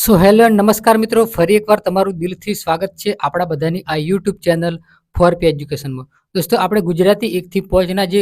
So hello and નમસ્કાર મિત્રો, ફરી એકવાર તમારું દિલથી સ્વાગત છે આપણા બધાની આ યુટ્યુબ ચેનલ ફોર પી એજ્યુકેશનમાં. દોસ્તો, આપણે ગુજરાતી 1 થી 5ના જે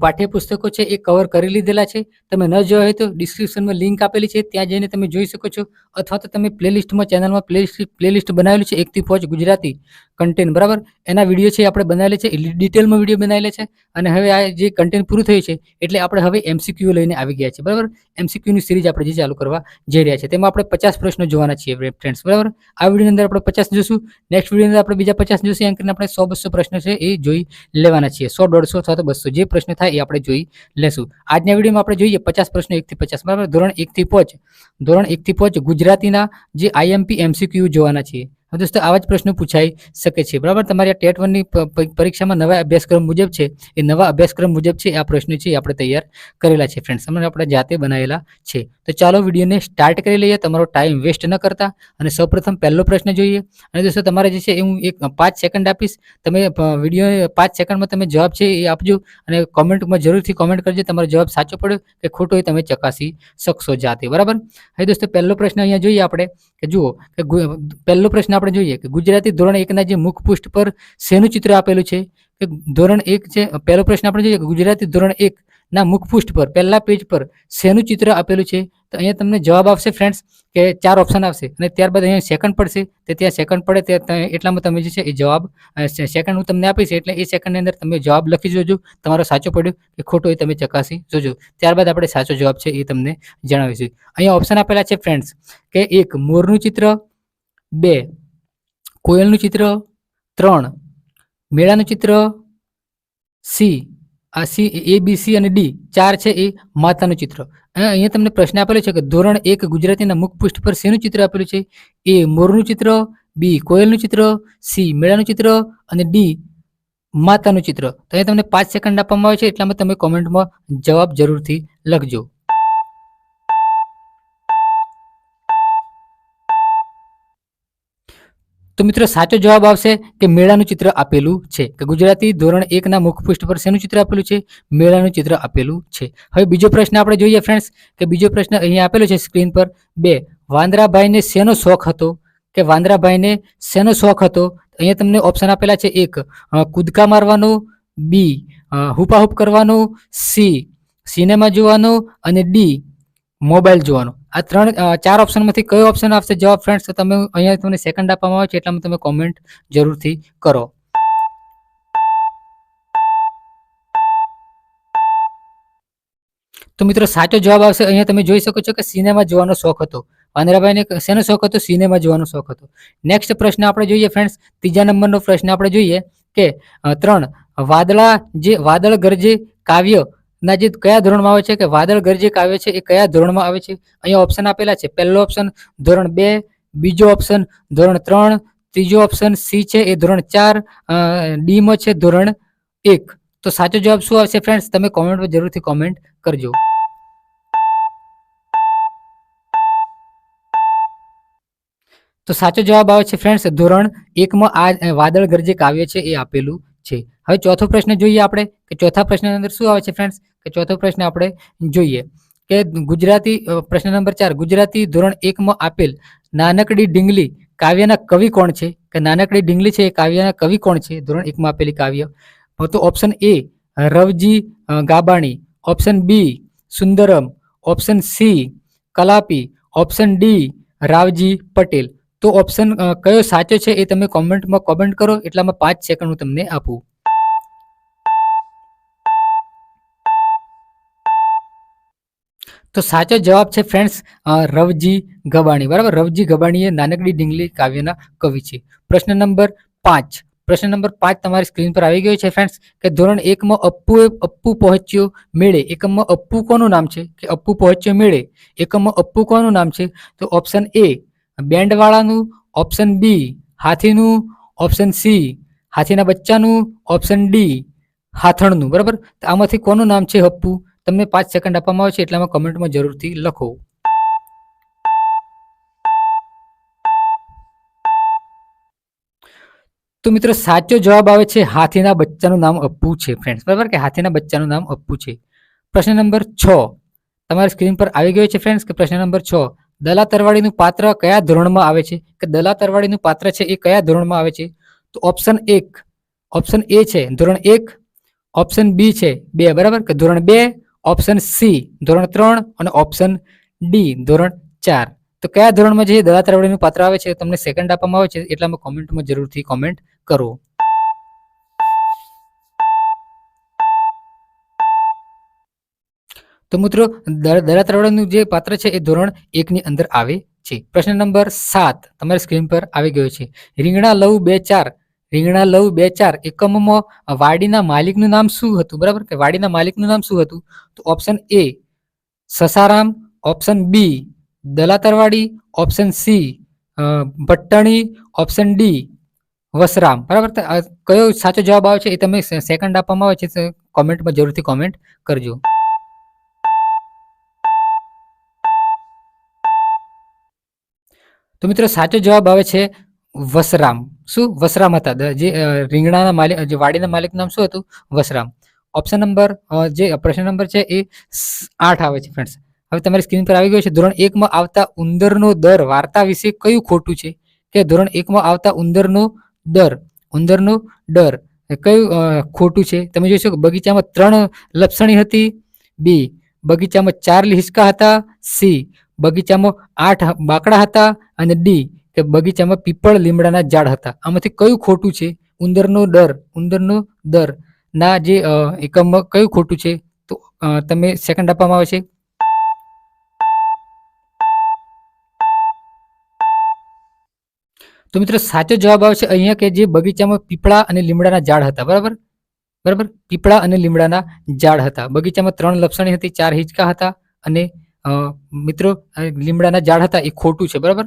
પાઠ્યપુસ્તકો છે એ કવર કરી લીધેલા છે. તમે ન જોયા હોય તો ડિસ્ક્રિપ્શનમાં લિંક આપેલી છે, ત્યાં જઈને તમે જોઈ શકો છો. અથવા તો તમે પ્લેલિસ્ટમાં ચેનલમાં પ્લેલિસ્ટ બનાવેલું છે 1 થી 5 ગુજરાતી કન્ટેન્ટ, બરાબર. એના વિડીયો છે આપણે બનાવેલા છે, ડિટેલમાં વિડીયો બનાવેલા છે. અને હવે આ જે કન્ટેન્ટ પૂરું થયું છે એટલે આપણે હવે MCQ લઈને આવી ગયા છે, બરાબર. MCQની સિરીઝ આપણે જે ચાલુ કરવા જઈ રહ્યા છે, તેમાં આપણે 50 પ્રશ્નો જોવાના છીએ ફ્રેન્ડ્સ, બરાબર. આ વિડીયોની અંદર આપણે 50 જોશું, નેક્સ્ટ વિડીયોની અંદર આપણે બીજા 50 જોશું. એમ કરીને આપણે 100-200 પ્રશ્નો છે એ જોઈ લેવાના છીએ. 100-150 અથવા તો 200 જે પ્રશ્ન થાય એ આપણે જોઈ લેશું. આજના વિડીયોમાં આપણે જોઈએ 50 પ્રશ્નો 1 થી 50, બરાબર. ધોરણ 1 થી 5 ગુજરાતીના જે IMP MCQ જોવાના છીએ. દોસ્તો, આવા જ પ્રશ્નો પૂછાઈ શકે છે, બરાબર. તમારી આ ટેટ 1ની પરીક્ષામાં નવા અભ્યાસક્રમ મુજબ છે, એ નવા અભ્યાસક્રમ મુજબ છે આ પ્રશ્નો છે આપણે તૈયાર કરેલા છે ફ્રેન્ડ્સ, આપણે જાતે બનાવેલા છે. તો ચાલો વિડીયોને સ્ટાર્ટ કરી લઈએ, તમારો ટાઈમ વેસ્ટ ન કરતા. અને સૌપ્રથમ પહેલો પ્રશ્ન જોઈએ. અને દોસ્તો, તમારે જે છે એ હું 5 સેકન્ડ આપીશ, તમે વિડીયો 5 સેકન્ડમાં તમે જવાબ છે એ આપજો. અને કોમેન્ટમાં જરૂરથી કોમેન્ટ કરજો, તમારો જવાબ સાચો પડ્યો કે ખોટો એ તમે ચકાસી શકશો જાતે, બરાબર. હવે દોસ્તો, પહેલો પ્રશ્ન અહીંયા જોઈએ આપણે કે જુઓ કે પહેલો પ્રશ્ન આપણે જોઈએ કે ગુજરાતી ધોરણ 1ના જે મુખપૃષ્ઠ પર શેનું ચિત્ર આપેલું છે. કે ધોરણ 1 છે, પહેલો પ્રશ્ન આપણે જોઈએ કે ગુજરાતી ધોરણ 1ના મુખપૃષ્ઠ પર પહેલા પેજ પર શેનું ચિત્ર આપેલું છે. તો અહીંયા તમને જવાબ આવશે ફ્રેન્ડ્સ કે 4 ઓપ્શન આવશે, અને ત્યારબાદ અહીંયા સેકન્ડ પડશે, તો ત્યાં સેકન્ડ પડે એટલામાં તમે જે છે એ જવાબ સેકન્ડ હું તમને આપીશ, એટલે એ સેકન્ડની અંદર તમે જવાબ લખી જોજો, તમારો સાચો પડ્યો કે ખોટો એ તમે ચકાસી જોજો. ત્યારબાદ આપણે સાચો જવાબ છે એ તમને જણાવીશું. અહીંયા ઓપ્શન આપેલા છે ફ્રેન્ડ્સ કે 1 મોરનું ચિત્ર, 2 કોયલનું ચિત્ર, 3 મેળાનું ચિત્ર, ABC અને D 4 છે એ માતાનું ચિત્ર. અહીંયા તમને પ્રશ્ન આપેલો છે કે ધોરણ 1 ગુજરાતીના મુખપૃષ્ઠ પર શેનું ચિત્ર આપેલું છે. A મોરનું ચિત્ર, B કોયલનું ચિત્ર, C મેળાનું ચિત્ર અને D માતાનું ચિત્ર. તો અહીંયા તમને 5 સેકન્ડ આપવામાં આવે છે, એટલામાં તમે કોમેન્ટમાં જવાબ જરૂરથી લખજો. તો મિત્રો, સાચો જવાબ આવશે કે મેળાનું ચિત્ર આપેલું છે. કે ગુજરાતી ધોરણ 1ના મુખપૃષ્ઠ પર શેનું ચિત્ર આપેલું છે. મેળાનું ચિત્ર આપેલું છે. હવે બીજો પ્રશ્ન આપણે જોઈએ ફ્રેન્ડ્સ કે બીજો પ્રશ્ન અહીંયા આપેલો છે સ્ક્રીન પર. 2 વાંદરાભાઈને શેનો શોખ હતો. કે વાંદરાભાઈને શેનો શોખ હતો. અહીંયા તમને ઓપ્શન આપેલા છે. 1 કૂદકા મારવાનો, B હુપાહુપ કરવાનો, C સિનેમા જોવાનો અને D મોબાઈલ જોવાનો. આ 4 ઓપ્શનમાંથી કયો ઓપ્શન આવશે જવાબ ફ્રેન્ડ્સ? તો તમે અહીંયા તમને સેકન્ડ આપવામાં આવે છે, એટલામાં તમે કોમેન્ટ જરૂરથી કરો. તો મિત્રો, સાચો જવાબ આવશે, અહીંયા તમે જોઈ શકો છો કે સિનેમા જોવાનો શોખ હતો. વાંદરાભાઈને શેનો શોખ હતો. સિનેમા જોવાનો શોખ હતો. નેક્સ્ટ પ્રશ્ન આપણે જોઈએ ફ્રેન્ડ્સ, ત્રીજા નંબરનો પ્રશ્ન આપણે જોઈએ કે 3 વાદળ ગરજે કાવ્ય ના જે કયા ધોરણમાં આવે છે. કે વાદળ ગરજે કાવ્ય છે એ કયા ધોરણમાં આવે છે. અહીંયા ઓપ્શન આપેલા છે. પહેલો ઓપ્શન ધોરણ 2, બીજો ઓપ્શન ધોરણ 3, ત્રીજો ઓપ્શન C છે એ ધોરણ 4, D માં છે ધોરણ 1. તો સાચો જવાબ શું આવશે ફ્રેન્ડ્સ? તમે કોમેન્ટમાં જરૂરથી કોમેન્ટ કરજો. તો સાચો જવાબ આવે છે ફ્રેન્ડ્સ ધોરણ 1માં આ વાદળ ગરજે કાવ્ય છે એ આપેલું છે. હવે ચોથો પ્રશ્ન જોઈએ આપણે કે ચોથા પ્રશ્નની અંદર શું આવે છે ફ્રેન્ડ્સ? કે ચોથો પ્રશ્ન આપણે જોઈએ કે ગુજરાતી પ્રશ્ન નંબર 4 ગુજરાતી ધોરણ 1માં આપેલ નાનકડી ઢીંગલી કાવ્યના કવિ કોણ છે. કે નાનકડી ઢીંગલી છે એ કાવ્યના કવિ કોણ છે ધોરણ 1માં આપેલી કાવ્ય? તો option A Ravji Gabani, option B Sundaram, option C Kalapi, option D Ravji Patel. તો ઓપ્શન કયો સાચો છે એ તમે કોમેન્ટમાં કોમેન્ટ કરો, એટલામાં 5 સેકન્ડ હું તમને આપું. તો સાચો જવાબ છે ફ્રેન્ડ્સ રવજી ગબાણી, બરાબર. રવજી ગબાણી એ નાનકડી ઢીંગલી કાવ્યના કવિ છે. પ્રશ્ન નંબર 5 તમારી સ્ક્રીન પર આવી ગયો છે ફ્રેન્ડ્સ કે ધોરણ 1માં અપ્પુ પહોંચ્યો મેળે. એકમમાં અપ્પુ કોનું નામ છે. કે અપ્પુ પહોંચ્યો મેળે એકમમાં અપ્પુ કોનું નામ છે. તો ઓપ્શન A બેન્ડવાળાનું, ઓપ્શન B હાથીનું, ઓપ્શન C હાથીના બચ્ચાનું, ઓપ્શન D હાથણનું, બરાબર. તો આમાંથી કોનું નામ છે અપ્પુ? તમને 5 સેકન્ડ આપવામાં આવે છે, એટલામાં કમેન્ટમાં જરૂરથી લખો. તો મિત્રો, સાચો જવાબ આવે છે હાથીના બચ્ચાનું નામ અપ્પુ છે ફ્રેન્ડ્સ, બરાબર. કે હાથીના બચ્ચાનું નામ અપ્પુ છે. પ્રશ્ન નંબર 6 તમારી સ્ક્રીન પર આવી ગયો છે ફ્રેન્ડ્સ કે પ્રશ્ન નંબર 6 દલા તરવાડીનું પાત્ર કયા ધોરણમાં આવે છે? કે દલા તરવાડીનું પાત્ર છે એ કયા ધોરણમાં આવે છે? તો ઓપ્શન એ છે ધોરણ 1, ઓપ્શન બી છે 2, બરાબર, કે ધોરણ 2, ઓપ્શન સી ધોરણ 3 અને ઓપ્શન ડી ધોરણ 4. તો કયા ધોરણમાં જે દલા તરવાડીનું પાત્ર આવે છે તમને સેકન્ડ આપવામાં આવે છે, એટલામાં કોમેન્ટમાં જરૂરથી કોમેન્ટ કરો. તો મિત્રો દલા તરવાડીનું જે પાત્ર છે એ ધોરણ 1 ની અંદર આવે છે. પ્રશ્ન નંબર 7 તમારી સ્ક્રીન પર આવી ગયો છે. રીંગણા લવ 2-4 એકમમાં વાડીના માલિકનું નામ શું હતું? બરાબર, કે વાડીના માલિકનું નામ શું હતું? તો option A Sasaram, option B Dala Tarvadi, option C Bhattani, option D Vasram. બરાબર, કયો સાચો જવાબ આવે છે એ તમે સેકન્ડ આપવામાં આવે છે કોમેન્ટમાં જરૂરથી કોમેન્ટ કરજો. તો મિત્રો સાચો જવાબ આવે છે વસરામ. શું? વસરામ હતા. જે રીંગણાના માલિક, જે વાડીના માલિકનું નામ શું હતું? વસરામ. ઓપ્શન નંબર જે પ્રશ્ન નંબર છે એ 8 આવે છે ફ્રેન્ડ્સ. હવે તમારી સ્ક્રીન પર આવી ગયો છે. ધોરણ 1 માં આવતા ઉંદરનો દર વાર્તા વિશે કયું ખોટું છે? કે ધોરણ 1 માં આવતા ઉંદરનો ડર કયું ખોટું છે? તમે જોઈ શકો બગીચામાં 3 લપસણી હતી, બી બગીચામાં 4 હિંચકા હતા, સી બગીચામાં 8 બાકડા હતા અને ડી કે બગીચામાં પીપળ લીમડાના ઝાડ હતા. આમાંથી કયું ખોટું છે? ઉંદરનો દર ના જે એકમમાં કયું ખોટું છે? તો તમે સેકન્ડ આપવામાં આવે છે. તો મિત્રો સાચો જવાબ આવશે અહીંયા કે જે બગીચામાં પીપળા અને લીમડાના ઝાડ હતા. બરાબર, પીપળા અને લીમડાના ઝાડ હતા. બગીચામાં 3 લપસણી હતી, 4 હિંચકા હતા અને મિત્રો લીમડાના ઝાડ હતા એ ખોટું છે. બરાબર,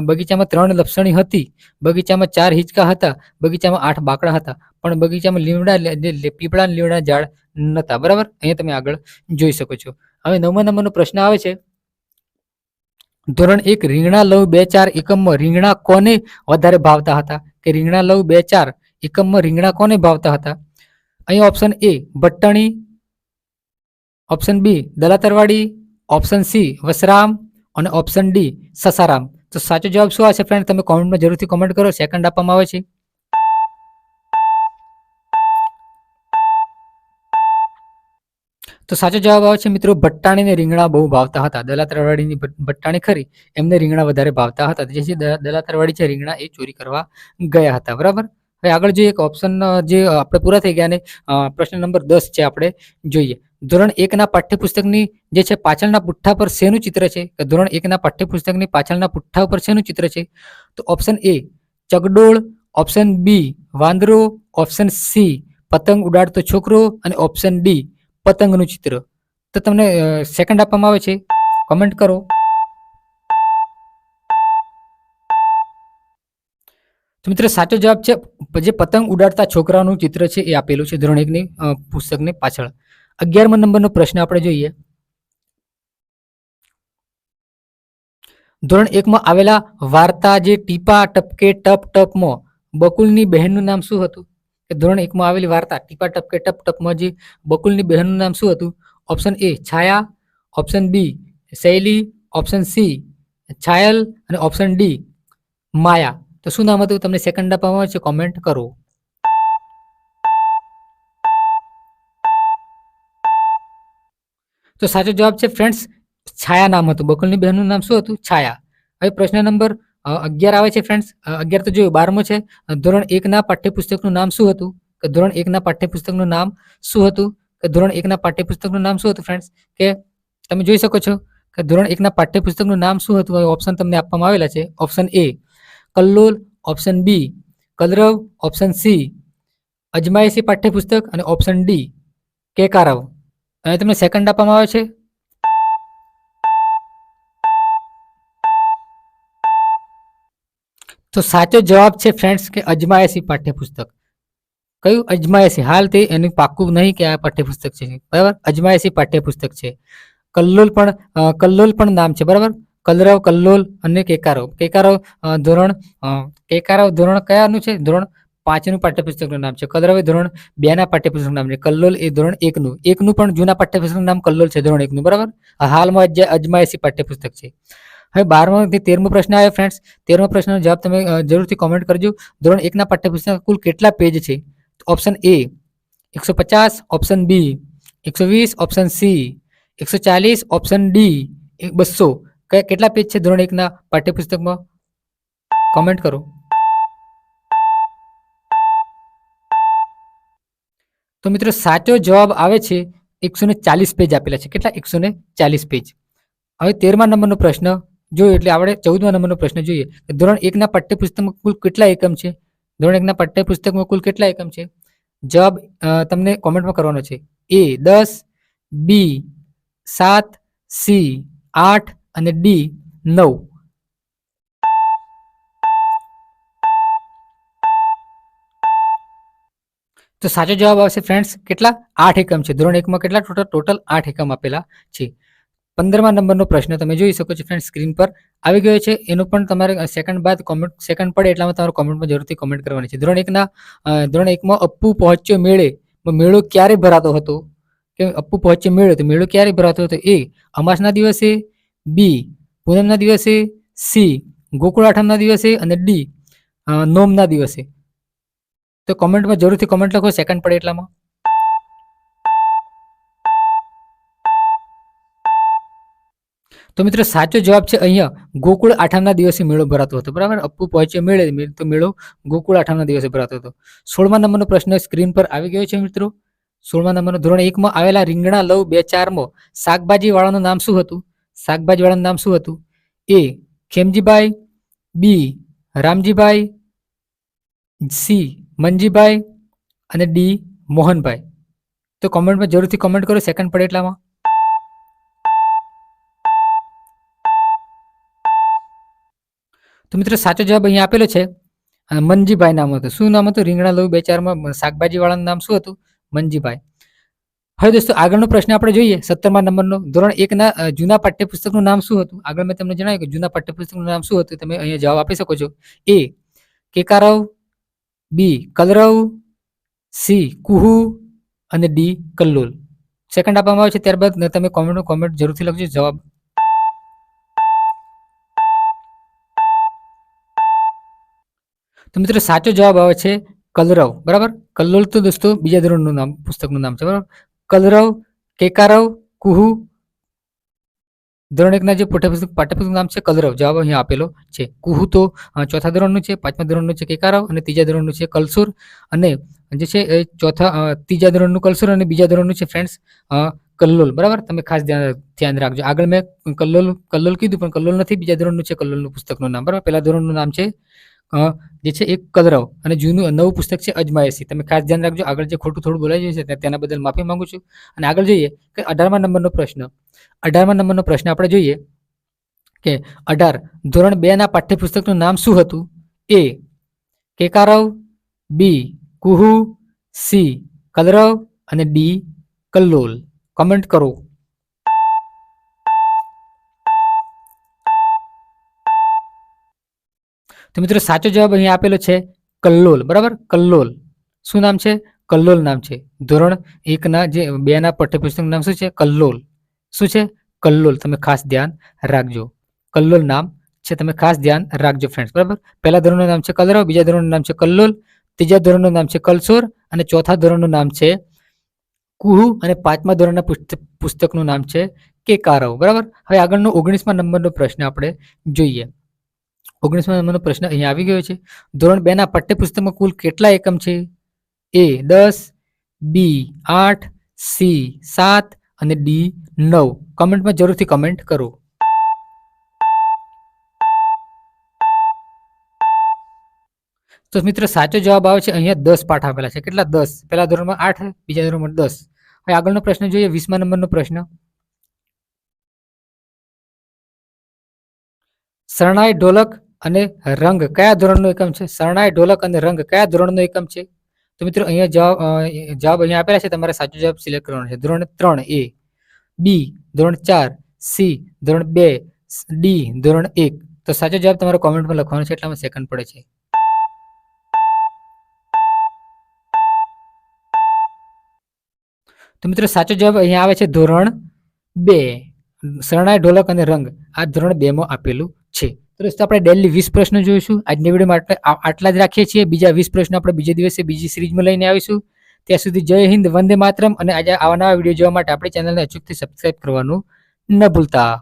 બગીચામાં 3 લપસણી હતી, બગીચામાં 4 હિંચકા હતા, બગીચામાં 8 બાકડા હતા, પણ બગીચામાં પીપળા અને લીમડાના ઝાડ નહોતા. બરાબર, અહીંયા તમે આગળ જોઈ શકો છો. હવે 9મા નંબરનો પ્રશ્ન આવે છે. ધોરણ 1 રીંગણા લવ 2-4 એકમમાં રીંગણા કોને વધારે ભાવતા હતા? કે રીંગણા લવ 2-4 એકમમાં રીંગણા કોને ભાવતા હતા? અહીં option A Bhattani, option B Dala Tarvadi, option C Vasram અને ઓપ્શન ડી સસારામ. તો સાચો જવાબ શું આવશે ફ્રેન્ડ? તમે કોમેન્ટમાં જરૂરથી કોમેન્ટ કરો. સેકન્ડ આપવામાં આવે છે. તો સાચો જવાબ આવે છે મિત્રો ભટ્ટાણીને રીંગણા બહુ ભાવતા હતા. દલા તરવાડીની ભટ્ટાણી ખરી એમને રીંગણા વધારે ભાવતા હતા, જેથી દલા તરવાડી છે રીંગણા એ ચોરી કરવા ગયા હતા. બરાબર, હવે આગળ જોઈએ એક ઓપ્શન જે આપણે પૂરા થઈ ગયા ને પ્રશ્ન નંબર 10 છે આપણે જોઈએ. ધોરણ 1 ના પાઠ્યપુસ્તકની જે છે પાછળના પુઠ્ઠા પર શેનું ચિત્ર છે? કે ધોરણ 1 ના પાઠ્યપુસ્તકની પાછળના પુઠ્ઠા ઉપર શેનું ચિત્ર છે? તો ઓપ્શન એ ચગડોળ, ઓપ્શન બી વાંદરો, ઓપ્શન સી પતંગ ઉડાડતો છોકરો અને ઓપ્શન ડી પતંગનું ચિત્ર. તો તમને સેકન્ડ આપવામાં આવે છે. કમેન્ટ કરો. તો મિત્રો સાચો જવાબ છે જે પતંગ ઉડાડતા છોકરાનું ચિત્ર છે એ આપેલું છે ધોરણ 1 ની પુસ્તકની પાછળ. 11મા નંબરનો પ્રશ્ન આપણે જોઈએ. ધોરણ 1 માં આવેલા વાર્તા જે ટીપા ટપકે ટપ ટપમાં બકુલની બહેનનું નામ શું હતું? કે ધોરણ 1 માં આવેલી વાર્તા ટીપા ટપકે ટપ ટપમાં જે બકુલની બહેનનું નામ શું હતું? Option A Chhaya, option B શૈલી, ઓપ્શન સી છાયલ અને ઓપ્શન ડી માયા. તો શું નામ હતું? તમને સેકન્ડ આપવામાં આવે છે. કોમેન્ટ કરો. તો સાચો જવાબ છે ફ્રેન્ડ્સ છાયા નામ હતું. બકુલની બહેનનું નામ શું હતું? છાયા. હવે પ્રશ્ન નંબર 11 આવે છે ફ્રેન્ડ્સ. 11 તો જોયું. 12મો છે. ધોરણ 1 ના પાઠ્યપુસ્તકનું નામ શું હતું? કે ધોરણ 1 ના પાઠ્યપુસ્તકનું નામ શું હતું? કે ધોરણ 1 ના પાઠ્યપુસ્તકનું નામ શું હતું ફ્રેન્ડ્સ? કે તમે જોઈ શકો છો કે ધોરણ 1 ના પાઠ્યપુસ્તકનું નામ શું હતું? ઓપ્શન તમને આપવામાં આવેલા છે. Option A Kallol, option B Kalrav, option C અજમાયશી પાઠ્યપુસ્તક અને ઓપ્શન ડી કેકારવ. અને તમને સેકન્ડ આપવામાં આવે છે. તો સાચો જવાબ છે ફ્રેન્ડ્સ કે અજમાયશી પાઠ્યપુસ્તક. કયું? અજમાયશી. હાલ તે એનું પાક્કું નહીં કે આ પાઠ્યપુસ્તક છે. બરાબર, અજમાયશી પાઠ્યપુસ્તક છે. કલ્લોલ પણ નામ છે. બરાબર, કલરવ, કલ્લોલ અને કેકારવ ધોરણ કયાનું છે? ધોરણ 5 નું પાઠ્યપુસ્તકનું નામ છે. કલરવ એ ધોરણ 2 ના પાઠ્યપુસ્તકનું નામ છે. કલ્લોલ એ ધોરણ 1 નું પણ જૂના પાઠ્યપુસ્તકનું નામ કલ્લોલ છે ધોરણ 1 નું. બરાબર, હાલમાં અજમાયશી પાઠ્યપુસ્તક છે. હવે 12માથી 13મો પ્રશ્ન આવ્યો ફ્રેન્ડ્સ. 13મા પ્રશ્નનો જવાબ તમે જરૂરથી કોમેન્ટ કરજો. ધોરણ 1ના પાઠ્યપુસ્તકમાં કુલ કેટલા પેજ છે? Option A 150, option B 120, option C 140, option D 200. કેટલા પેજ છે ધોરણ 1ના પાઠ્યપુસ્તકમાં? કોમેન્ટ કરો. તો મિત્રો સાચો જવાબ આવે છે 140 પેજ આપેલા છે. કેટલા? 140 પેજ. હવે 13મા નંબરનો પ્રશ્ન જોઈએ એટલે આપણે 14મા નંબરનો પ્રશ્ન જોઈએ. ધોરણ 1ના પાઠ્યપુસ્તકમાં કુલ કેટલા એકમ છે? ધોરણ 1ના પાઠ્યપુસ્તકમાં કુલ કેટલા એકમ છે? જવાબ તમને કોમેન્ટમાં કરવાનો છે. એ 10, બી 7, સી 8 અને ડી 9. તો સાચો જવાબ આવશે ફ્રેન્ડ્સ કેટલા? 8 એકમ છે. ધોરણ 1માં કેટલા ટોટલ 8 એકમ આપેલા છે. 15મા નંબરનો પ્રશ્ન તમે જોઈ શકો છો ફ્રેન્ડ, સ્ક્રીન પર આવી ગયો છે. એનો પણ તમારે સેકન્ડ બાદ કોમેન્ટ, સેકન્ડ પડે એટલામાં તમારે કોમેન્ટમાં જરૂરથી કોમેન્ટ કરવાની છે. ધોરણ 1માં અપ્પુ પહોંચ્યો મેળે. મેળો ક્યારે ભરાતો હતો? કે અપ્પુ પહોંચ્યો મેળો, તો મેળો ક્યારે ભરાતો હતો? એ અમાસના દિવસે, બી પૂનમના દિવસે, સી ગોકુળ આઠમના દિવસે અને ડી નોમના દિવસે. તો કોમેન્ટમાં જરૂરથી કોમેન્ટ લખો સેકન્ડ પડે એટલામાં. તો મિત્રો સાચો જવાબ છે અહીંયા ગોકુળ આઠમના દિવસે મેળો ભરાતો હતો. બરાબર, અપ્પુ પહોંચ્યો મેળે, તો મેળો ગોકુળ આઠમના દિવસે ભરાતો હતો. 16મા નંબરનો પ્રશ્ન સ્ક્રીન પર આવી ગયો છે મિત્રો. 16મા નંબરનો ધોરણ 1માં આવેલા રીંગણા લવ 2-4માં શાકભાજી વાળાનું નામ શું હતું? શાકભાજી વાળાનું નામ શું હતું? એ ખેમજીભાઈ, બી રામજીભાઈ, સી મંજીભાઈ અને ડી મોહનભાઈ. તો કોમેન્ટમાં જરૂરથી કોમેન્ટ કરો સેકન્ડ પડે એટલામાં. તો મિત્રો સાચો જવાબ અહીંયા આપેલો છે મંજીભાઈ નામ હતું. શું નામ હતું? રીંગણા લવ 2-4માં શાકભાજી વાળાનું નામ શું હતું? મંજીભાઈ. હવે દોસ્તો આગળનો પ્રશ્ન આપણે જોઈએ 17મા નંબરનો. ધોરણ 1ના જૂના પાઠ્યપુસ્તકનું નામ શું હતું? આગળ મેં તમને જણાવ્યું કે જૂના પાઠ્યપુસ્તકનું નામ શું હતું. તમે અહીંયા જવાબ આપી શકો છો. એ કેકારવ, બી કલરવ, સી કુહુ અને ડી કલ્લોલ. સેકન્ડ આપવામાં આવે છે, ત્યારબાદ તમે કોમેન્ટ જરૂરથી લખજો જવાબ. તો મિત્રો સાચો જવાબ આવે છે કલરવ. બરાબર, કલ્લોલ તો દોસ્તો બીજા ધોરણનું નામ, પુસ્તકનું નામ છે. બરાબર, કલરવ, કેકારવ, કુહુ. ધોરણ 1ના જે પાઠ્યપુસ્તકનું નામ છે કલરવ. જવાબ અહીંયા આપેલો છે. કુહુ તો ચોથા ધોરણનું છે, 5મા ધોરણનું છે કેકારવ અને ત્રીજા ધોરણનું છે કલસુર. અને જે છે એ ત્રીજા ધોરણનું કલસુર અને બીજા ધોરણનું છે ફ્રેન્ડ્સ કલ્લોલ. બરાબર, તમે ખાસ ધ્યાન રાખજો. આગળ મેં કલ્લોલ કીધું પણ કલ્લોલ નથી, બીજા ધોરણનું છે કલ્લોલનું પુસ્તકનું નામ. બરાબર, પહેલા ધોરણનું નામ છે જે છે એક કલરવ અને જૂનું નવું પુસ્તક છે અજમાયશી. તમે ખાસ ધ્યાન રાખજો. આગળ જે ખોટું થોડું બોલાઈ જશે તેના બદલ માફી માંગુ છું. અને આગળ જોઈએ કે 18મા નંબરનો પ્રશ્ન. 18મા નંબરનો પ્રશ્ન આપણે જોઈએ કે 18 ધોરણ 2ના પાઠ્યપુસ્તકનું નામ શું હતું? એ કેકારવ, બી કુહુ, સી કલરવ અને ડી કલ્લોલ. કમેન્ટ કરો. તો મિત્રો સાચો જવાબ અહીંયા આપેલો છે કલ્લોલ. બરાબર, કલ્લોલ. શું નામ છે? કલ્લોલ નામ છે. ધોરણ 1ના જે 2ના પાઠ્યપુસ્તકનું નામ શું છે? કલ્લોલ. શું છે? કલ્લોલ. તમે ખાસ ધ્યાન રાખજો. કલ્લોલ નામ છે, તમે ખાસ ધ્યાન રાખજો ફ્રેન્ડ્સ. બરાબર, પહેલા ધોરણનું નામ છે કલરવ, બીજા ધોરણનું નામ છે કલ્લોલ, ત્રીજા ધોરણનું નામ છે કલસોર અને ચોથા ધોરણનું નામ છે કુહુ અને 5મા ધોરણના પુસ્તકનું નામ છે કેકારવ. બરાબર, હવે આગળનો 19મા નંબરનો પ્રશ્ન આપણે જોઈએ. 19મા નંબરનો પ્રશ્ન અહીંયા આવી ગયો છે. ધોરણ 2ના પાઠ્યપુસ્તકમાં કુલ કેટલા એકમ છે? એ 10, બી 8, સી 7 અને ડી 9. કમેન્ટમાં જરૂરથી કમેન્ટ કરો. તો મિત્રો સાચો જવાબ આવે છે અહીંયા 10 પાઠ આપેલા છે. કેટલા? 10. પહેલા ધોરણમાં 8, બીજા ધોરણમાં 10. હવે આગળનો પ્રશ્ન જોઈએ 20મા નંબરનો પ્રશ્ન. શરણાઈ, ઢોલક અને રંગ કયા ધોરણનો એકમ છે? શરણાઈ, ઢોલક અને રંગ કયા ધોરણનો એકમ છે? તો મિત્રો અહીંયા જવાબ અહીંયા આપેલા છે. તમારે સાચો જવાબ સિલેક્ટ કરવાનો છે. ધોરણ 3 એ, બી ધોરણ 4, સી ધોરણ 2, ડી ધોરણ 1. તો સાચો જવાબ તમારે કોમેન્ટમાં લખવાનો છે, એટલામાં સેકન્ડ પડે છે. તો મિત્રો સાચો જવાબ અહીંયા આવે છે ધોરણ 2. શરણાઈ, ઢોલક અને રંગ આ ધોરણ 2 માં આપેલું છે. તો દોસ્તો આપણે ડેલી 20 પ્રશ્નો જોઈશું. આજની વિડીયોમાં આટલા જ રાખીએ છીએ. બીજા 20 પ્રશ્નો આપણે બીજા દિવસે બીજી સિરીઝમાં લઈને આવીશું. ત્યાં સુધી જય હિન્દ, વંદે માતરમ. અને આજે આવા નવા વિડીયો જોવા માટે આપણી ચેનલને અચૂકથી સબસ્ક્રાઇબ કરવાનું ન ભૂલતા.